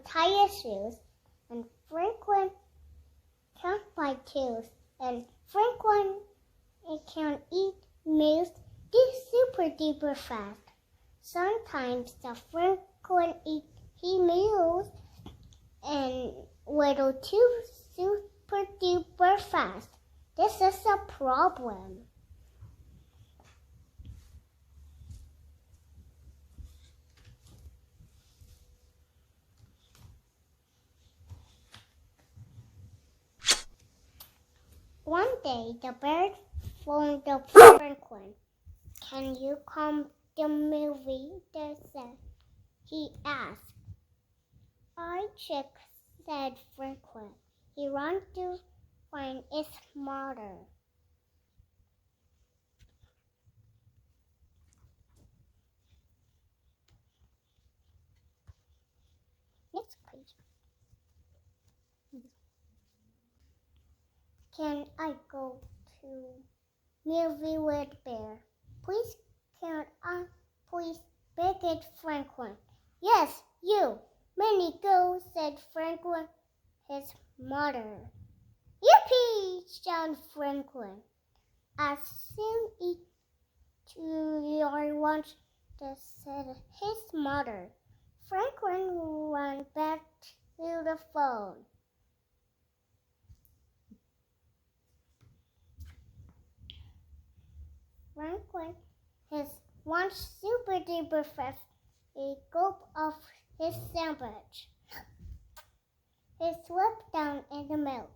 tie his shoes, and Franklin can't buy twos, and Franklin can eat meals super duper fast. Sometimes the Franklin he meals and little too super duper fast. This is a problem. One day, the bird phoned up Franklin. Can you come to the movie? He asked. I check, said Franklin. He ran to find his mother. Next page. Can I go to movie with Bear? Please, can I please begged Franklin. Yes, you. Many go, said Franklin, his mother. Yippee! shouted Franklin. As soon as your lunch, said his mother. Franklin ran back to the phone. Franklin, his lunch super duper fast, a gulp of his sandwich. He slipped down in the milk.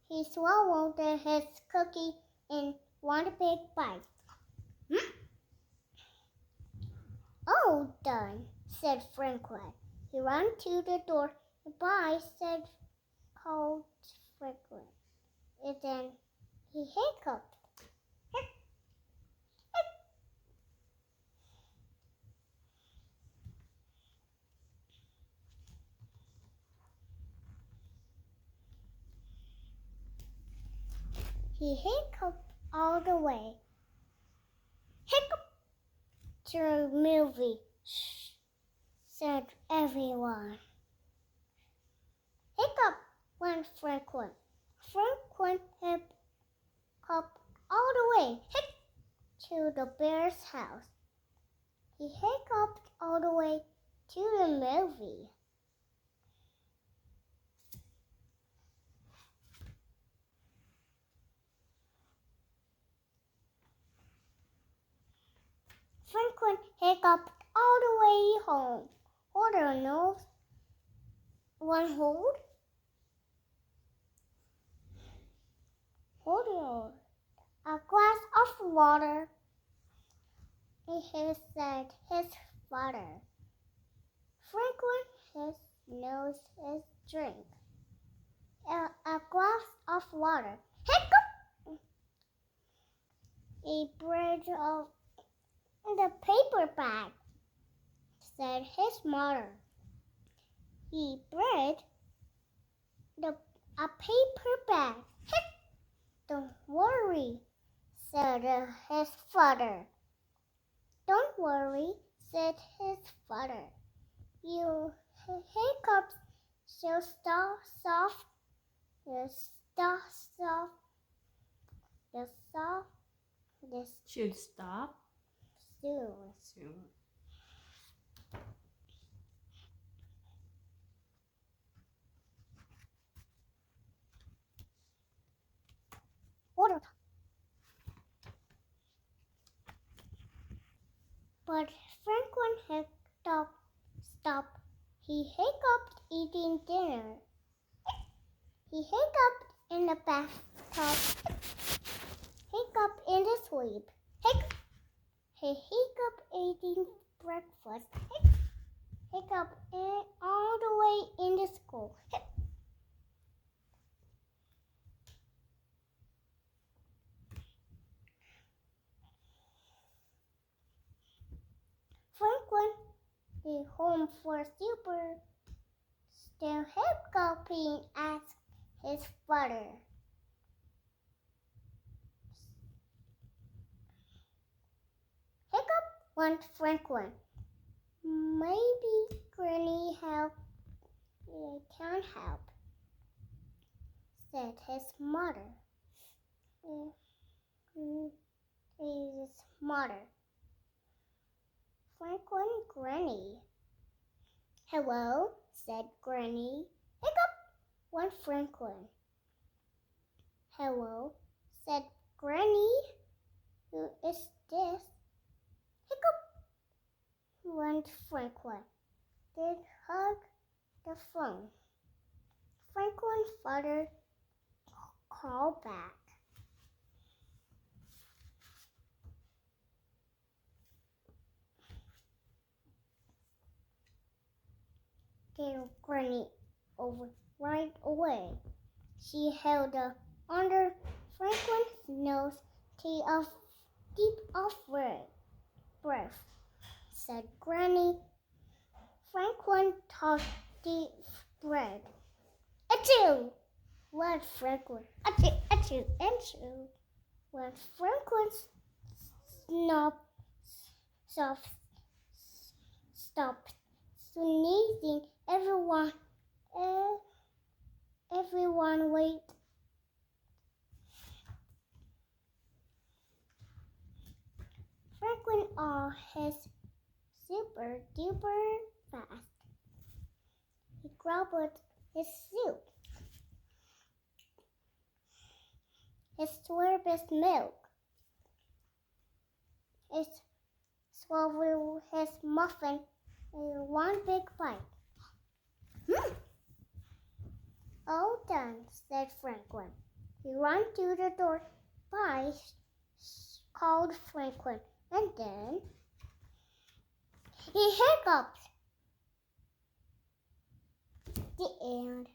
He swallowed his cookie in one big bite. Oh, done, said Franklin. He ran to the door. Bye, called Franklin. And then he hiccuped. He hiccuped all the way. Hiccup! To the movie, shh, said everyone. Hiccup, went Franklin. Franklin hiccuped all the way to the bear's house. He hiccuped all the way to the movie. Franklin hiccuped all the way home. Hold on, nose. One hold. Hold on. A glass of water. He said his father. Franklin, his nose, his drink. A glass of water. Hiccup! A bread of the paper bag, said his mother. He bred a paper bag. Don't worry, said his father. Don't worry, said his father. You hiccups shall stop soft, Should stop soon. Water. But Franklin stopped. He hiccuped eating dinner. He hiccuped in the bathtub. Hiccuped in the sleep. He hiccuped eating breakfast. Hiccuped all the way in the school. Franklin, the home for super, still hiccuping, asked his father. Hiccup, went Franklin. Maybe Granny can help, said his mother. His mother. Franklin, Granny. Hello, said Granny. Hiccup, went Franklin. Hello, said Granny. Who is this? Hiccup, went Franklin. They hugged the phone. Franklin's father called back. Came Granny over right away. She held under Franklin's nose, deep of breath, said Granny. Franklin took deep breath. Achoo! Went Franklin. Achoo, achoo, achoo. When Franklin stopped sneezing, everyone wait. Franklin his super duper fast. He gobbled his soup, his slurped milk, he swallowed his muffin in one big bite. All done, said Franklin. He ran to the door. Bye, called Franklin, and then he hiccuped. The end.